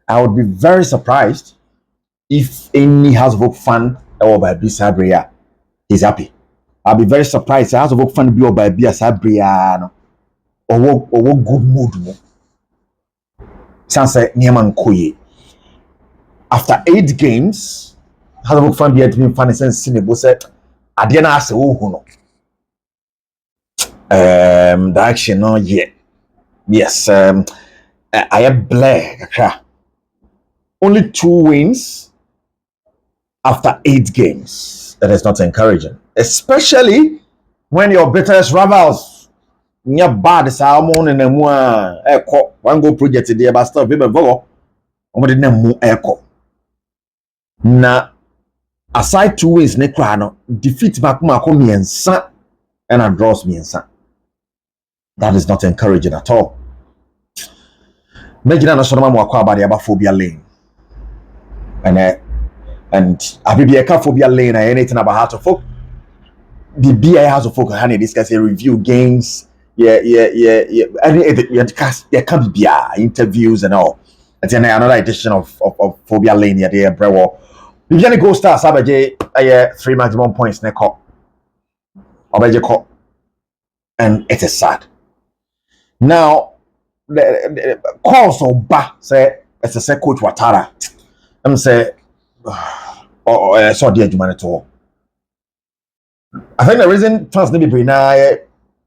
I would be very surprised if any House of Oak fan or by Bisabria is happy. I'll be very surprised. House of Oak fan be or by Bisabria or good mood. Sansa Nieman Koye. After 8 games, House of Oak fan be at me fan sense Sinebo said, Adiana as no. Direction no yet. Yes, I am black. Only 2 wins after 8 games. That is not encouraging, especially when your biggest rivals near bad salmon and then one go project today, but still people vote. Omode na mu echo. Na aside 2 wins ne kra no defeat back mako miensa and a draws miensa. That is not encouraging at all. Megina no sonoma mo akwa abade aba phobia lane. And Abibiaka phobia lane and anything about House of Folk. The BI House of Folk honey discuss a review games. Yeah. There can be interviews and all. And then another edition of Phobia Lane here there, bro. You can go start Sabaje 3 maximum points neko. Obeje ko. And it is sad. Now the calls of ba say it's a say coach Ouattara. I'm say so dear Jumanito. I think the reason fans need to be now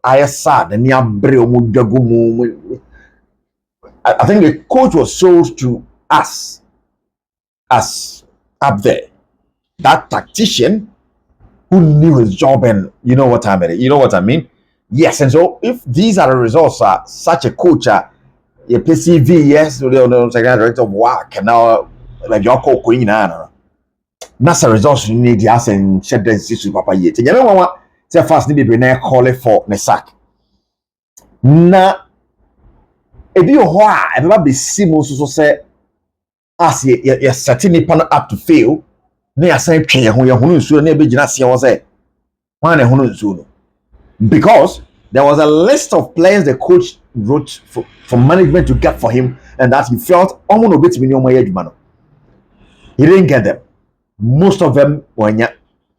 I sad and near Breo. I think the coach was sold to us as up there. That tactician who knew his job, and you know what I mean. You know what I mean? Yes, and so if these are the results, such a coach, your PCV, yes, the secretary director of work, and now like your queen, that's the results you need. Yes, and shed the issue, Papa. Yet, you know what? Say first, need to be now call it for the sack. Now, if you why, everybody be similar so say, as you're setting it up to fail. Near same chain, who you're going to be just say, because there was a list of players the coach wrote for management to get for him, and that he felt almost a bit minimum. He didn't get them. Most of them were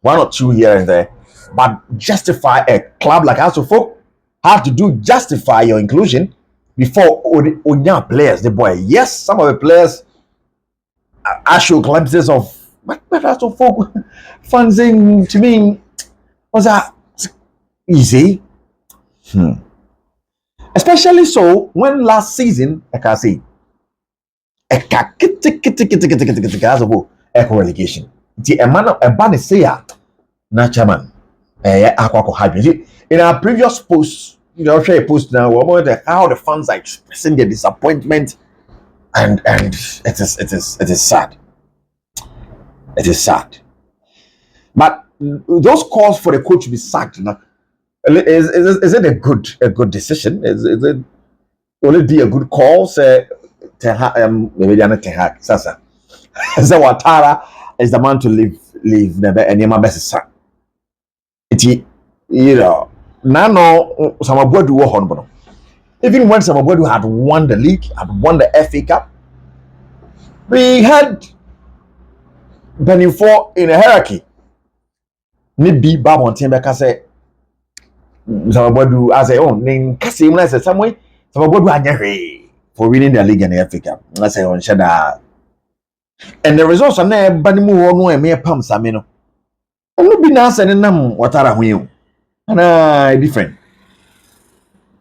1 or 2 here and there, but justify a club like House of Folk have to justify your inclusion before Onya players. The boy, yes, some of the players I show glimpses of. But House of Folk funding to me was that easy. Especially so when last season, I can say, echo relegation. The man a ban say na chairman. In our previous post, share a post now about how the fans are expressing their disappointment, and it is sad. It is sad. But those calls for the coach to be sacked, is it a good decision? Is it will it be a good call? Say maybe they are not hack. Sasa. Say Ouattara is the man to leave never any best sack. It now some of do work. Even when some of had won the league, had won the FA Cup, we had Benifo in a hierarchy. Maybe Bob on Timber say Samabwadu as a own name Cassim as some way. Samabwadu had for winning the league and the FA Cup. I say on Shada. And the results are there, Banimu or no mere pumps. I mean, I'm not being answered in them Ouattara win. And different.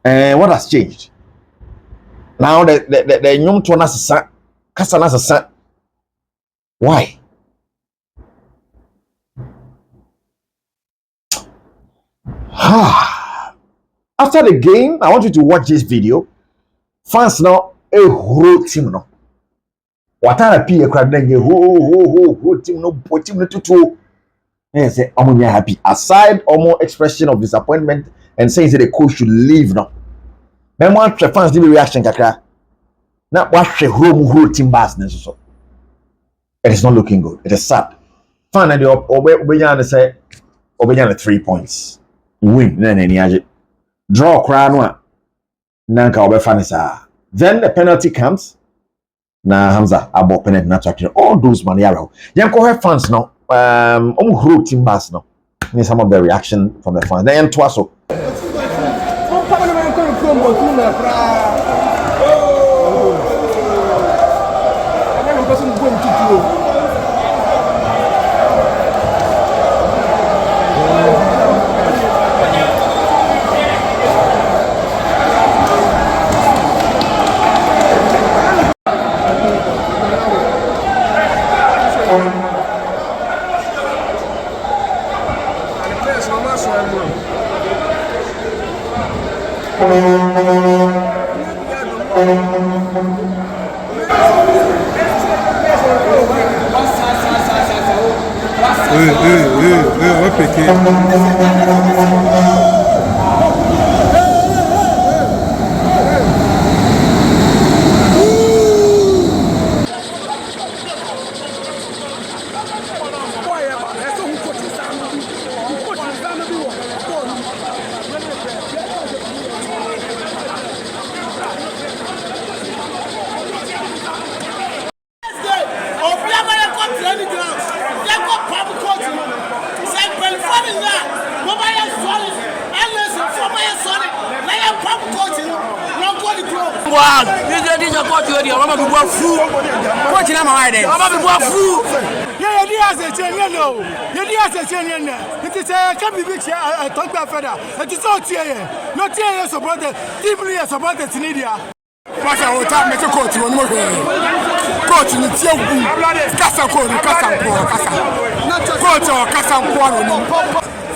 And what has changed? Now the young to us Casanas a son. Why? After the game, I want you to watch this video. Fans now a whole team no. Ouattara P crowd then whole team no team no tutu. And say I'm happy. Aside or more expression of disappointment and saying that the coach should leave now. Then one fans did reaction kakra. Now watch the whole team business so. It is not looking good. It is sad. Fan and the Obeyana say Obeyana 3 points. Win then any draw crown one. Nanka Obefanisa. Then the penalty comes. na Hamza abo penet na track all those money arrow. Yam ko her fans no who team bass no. Some of the reaction from the fans. Then twaso.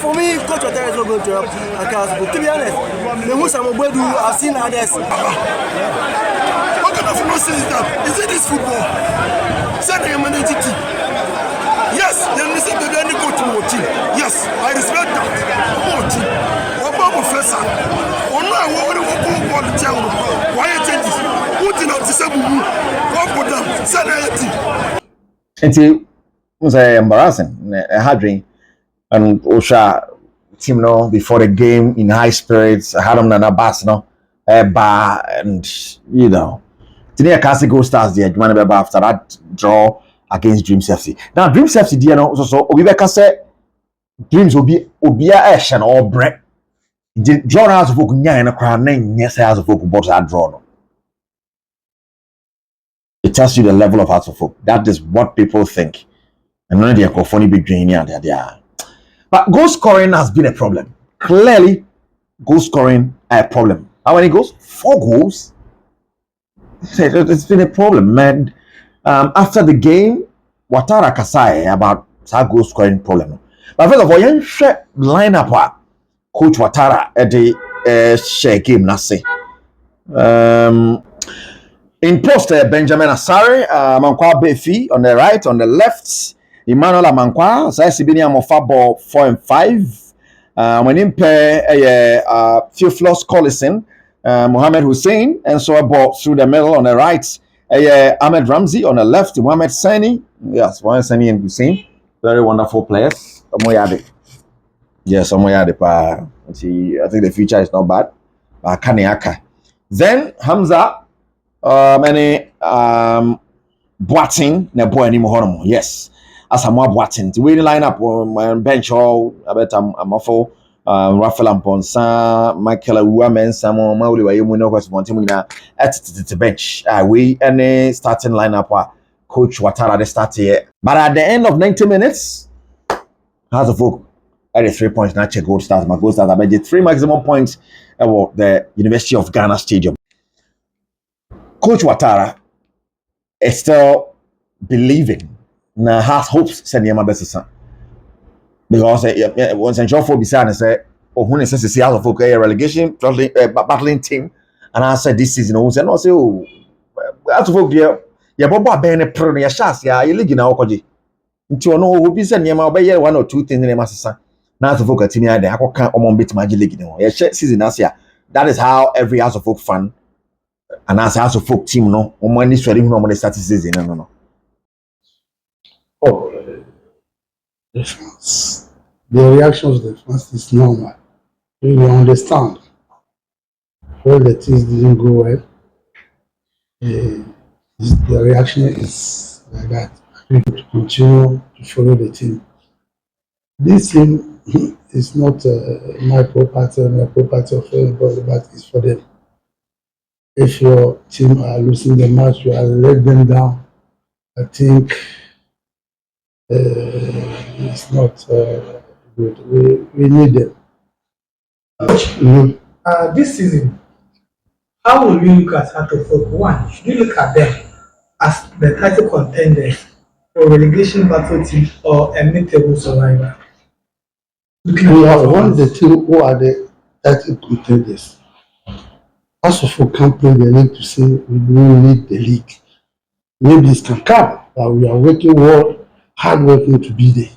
For me, Coach Ouattara is not going to help accountable. To be honest, the most I'm going to do, I've seen others. What kind of nonsense is that? Is it this football? Send a managing team. Yes, you listen to any coach to team. Yes, I respect that. Team. What about professor? Or no, I want to go on the channel. Why changes? Who did not disable you? What for them? Send a team. It was embarrassing. A hard dream. And Osha team no before the game in high spirits. I had them on a bus no, a bar, and you know. Today I can't go stars there. You remember after that draw against Dreams FC. Now Dreams FC, dear no, so we can say Dreams will be a action or break. Draw house of folk nya na crown nine yes house of folk box are drawn. It tells you the level of house of folk. That is what people think. And none of the funny big drain there. But goal scoring has been a problem. Clearly, goal scoring a problem. How many goals? 4 goals. It's been a problem, man. After the game, Ouattara Kasai about that goal scoring problem. But first of all, you share lineup Coach Ouattara at the share game. Nasi. In post, Benjamin Asare, Mankwa Befi on the right, on the left. Emmanuel Amankwa, Sibini Amofa ball 4 and 5. When in pair Theophilus Collison, Mohammed Hussein, and so a ball through the middle on the right. Ahmed Ramzi on the left, Mohammed Sani. Yes, Mohammed Sani and Hussein. Very wonderful players. Yes, I think the future is not bad. Kaniaka. Then Hamza, Boating, na boy ni mohoromo. Yes. As I'm watching, the winning lineup on bench all I bet I'm awful. Rafael Amponsa, Michael Uwamen, Samuel Mauli, where you know what's wanting at the bench. We any starting lineup Coach Ouattara they start here. But at the end of 90 minutes, has a vote at the 3 points, not check gold stars. My gold stars, I bet the 3 maximum points at the University of Ghana Stadium. Coach Ouattara is still believing. Na has hopes send him best son because once and job for beside and say oh when it's see out of okay relegation battling team and I said this season and no say oh out of there ya bobo abene pro ya chance ya league na okoje nti ono obi send him obey 1 or 2 things na masesa na out of okay team ya dey akoka omon bit magic league no ya season as ya that is how every House of Folk fan and as House of Folk team no omon ni swere hu no omon start season no Oh, the fans. The reactions of the fans is normal. We understand. All the things didn't go well. The reaction is like that. People to continue to follow the team. This team is not my property or my property of anybody, but it's for them. If your team are losing the match, you are let them down. I think it's not good. We need them. This season, how will you look at Hatofok? One, should you look at them as the title contenders for relegation battle team or a mid-table survivor? Looking at We have won the performance. team who are the title contenders. As of we can't play the league to say we don't need the league. Maybe it can come, but we are working hard working to be there.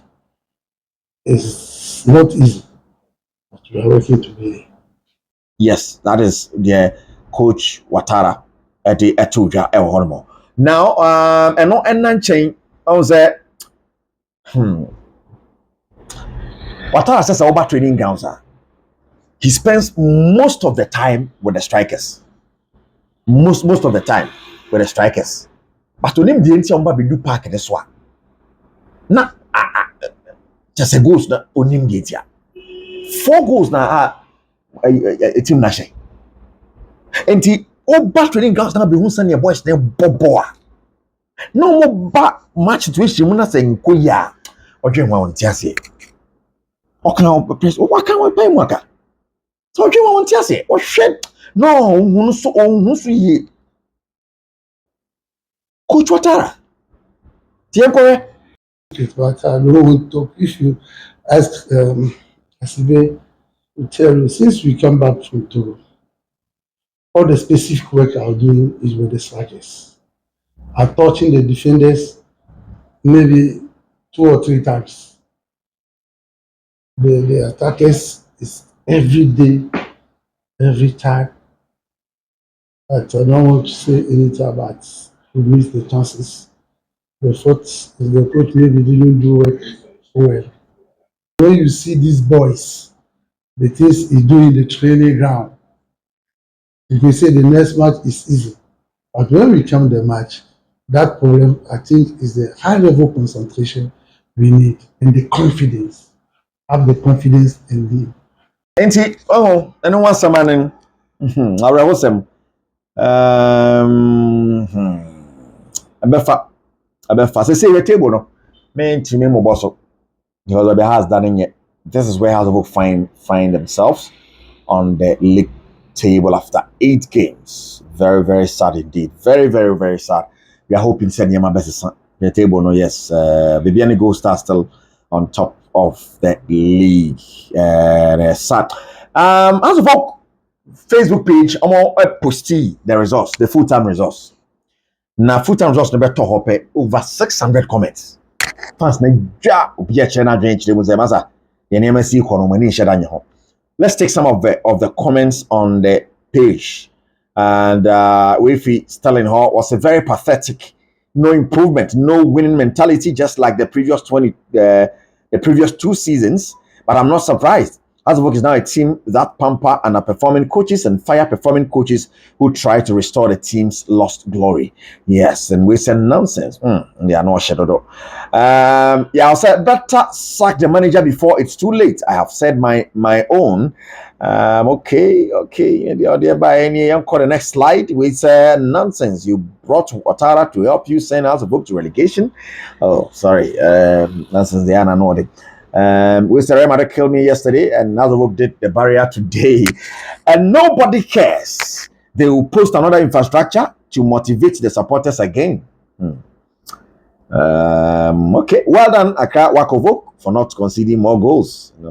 It's not easy, but we are working to be there. Yes, that is the coach Ouattara at the Etuja El Hormo. Now, and no and chain, I was Ouattara says about training grounds. He spends most of the time with the strikers. Most of the time with the strikers. But to name the entire Bidu Park this one. Na just a goals na onim the entire. 4 goals na a team na share. Enti oba training grounds na be hu sane boys na bobo a. No mo ba match situation mu na say nko ya. Odwen wa won ti ase. Okana press o waka wa pai mu aka. So odwen wa won ti ase. O hwe no ohun so ye. Coach Ouattara. Tien kore. But I don't want to talk. If you ask Asibe to tell you, since we come back from Togo, all the specific work I'll do is with the strikers. I'm touching the defenders maybe 2 or 3 times. The attackers is every day, every time. But I don't want to say anything about who missed the chances. The fault is the coach maybe didn't do work well. When you see these boys, the things he do in the training ground, you can say the next match is easy. But when we come the match, that problem I think is the high level concentration we need and the confidence. Have the confidence in him. Enti eno wan samanen awrewosem abefa say your table no me ntimi mo boso because the has done yet. This is where House of Oak find themselves on the league table after 8 games. Very, very sad indeed. Very, very, very sad. We are hoping send Yama best the table. No, yes. Bibiani Gold Star still on top of the league. Sad. House of Oak Facebook page, I'm going to post the results, the full-time results. Now, full-time results number 2 over 600 comments. Fans na ja obi a chere na adwen chire mu say masa ye na emasi kono mani hye da nye ho. Let's take some of the comments on the page. And Wifi Sterling Hall was a very pathetic, no improvement, no winning mentality, just like the previous 2 seasons. But I'm not surprised. Hasbrook is now a team that pamper underperforming coaches and fire performing coaches who try to restore the team's lost glory. Yes, and we said nonsense. They are not shadow. Yeah, I'll say better sack the manager before it's too late. I have said my own. Okay. By any call the next slide. We say nonsense. You brought Ouattara to help you send Hasbrook to relegation. Oh, sorry. Nonsense. They are not. Real Madrid killed me yesterday, and Nazareth did the barrier today, and nobody cares. They will post another infrastructure to motivate the supporters again. Okay, well done, Accra Wakovo, for not conceding more goals. We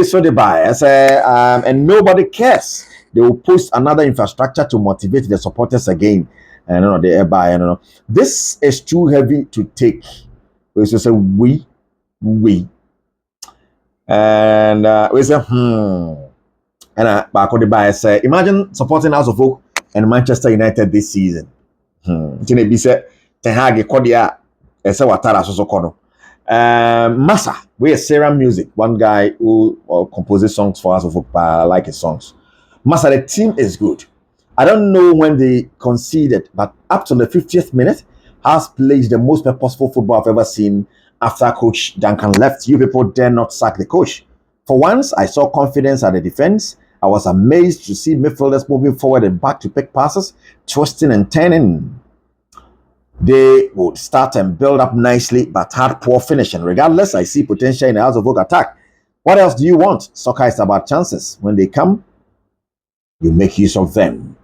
saw the bias, and nobody cares. They will post another infrastructure to motivate the supporters again. I don't know, they buy, I don't know. This is too heavy to take. We say we. And we say, And back on the buy say, imagine supporting House of Oak and Manchester United this season. Tine bi say Ten Hag Kodia ese Ouattara so kono. Massa, we are Sarah Music, one guy who composes songs for House of Oak, I like his songs. Massa, the team is good. I don't know when they conceded, but up to the 50th minute, has played the most purposeful football I've ever seen after Coach Duncan left. You people dare not sack the coach. For once, I saw confidence at the defense. I was amazed to see midfielders moving forward and back to pick passes, twisting and turning. They would start and build up nicely, but had poor finishing. Regardless, I see potential in the House of Oak attack. What else do you want? Soccer is about chances. When they come, you make use of them.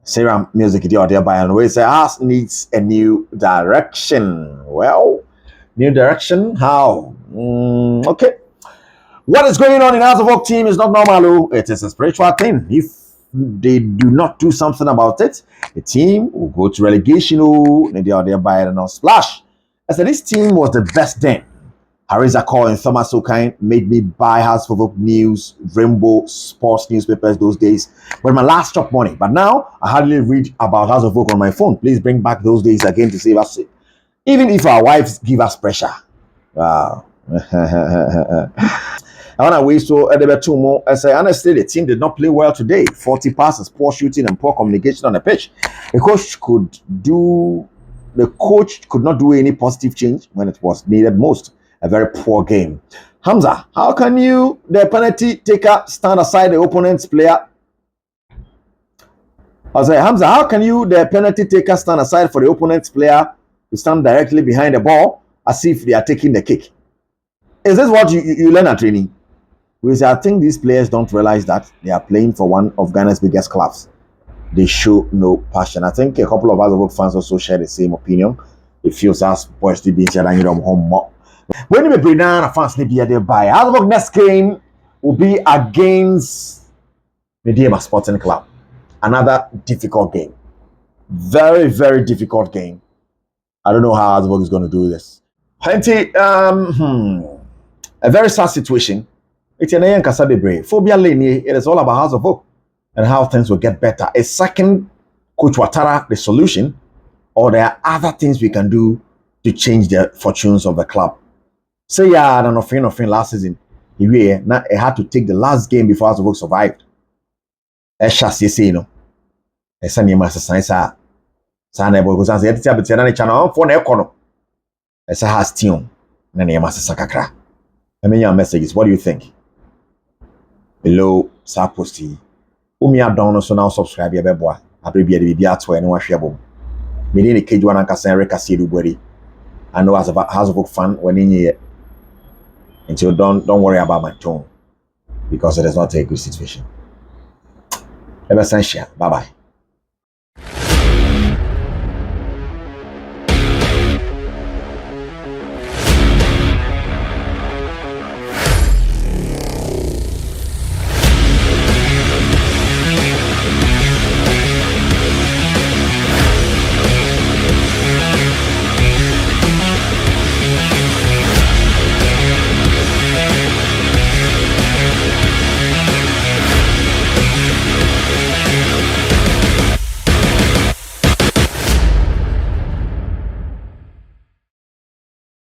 Sarah Music the audio by and we say us needs a new direction. Well, new direction? How? Okay. What is going on in House of Oak team is not normal. It is a spiritual thing. If they do not do something about it, the team will go to relegation. The audio by and splash. I said this team was the best then. Hariza Call and Thomas O'Kine made me buy House of Oak News, Rainbow Sports newspapers those days when my last job money. But now I hardly read about House of Oak on my phone. Please bring back those days again to save us. Even if our wives give us pressure. Wow. I want to wait so a bit two more. I say honestly, the team did not play well today. 40 passes, poor shooting, and poor communication on the pitch. The coach could not do any positive change when it was needed most. A very poor game. Hamza, how can you, the penalty taker, stand aside the opponent's player? I say, Hamza, how can you, the penalty taker, stand aside for the opponent's player to stand directly behind the ball as if they are taking the kick? Is this what you learn at training? Because I think these players don't realize that they are playing for one of Ghana's biggest clubs. They show no passion. I think a couple of other fans also share the same opinion. It feels as boys to be in home more. When you bring down a fans be there by House of Oak next game will be against the Medema Sporting Club. Another difficult game. Very, very difficult game. I don't know how House of Oak is going to do this. Plenty, a very sad situation. It's an PHOBIA Lane. It is all about House of Oak and how things will get better. A second Coach Ouattara the solution, or there are other things we can do to change the fortunes of the club. Say yeah, and nothing last season. He had to take the last game before House of Oak survived. You know. Esa ni ma science a sana ebo because say tia betia na channel for na ekono. Esa has team na na ma kakra. I mean your messages. What do you think? Below sa posti. Umi adon so now subscribe ya beboa. Abrebia de bibia to ene wa hwebom. Me ni keju na nka san rekase du bori. I know as a House of Oak fan when in here. Until don't worry about my tone because it is not a good situation. Ever since bye bye.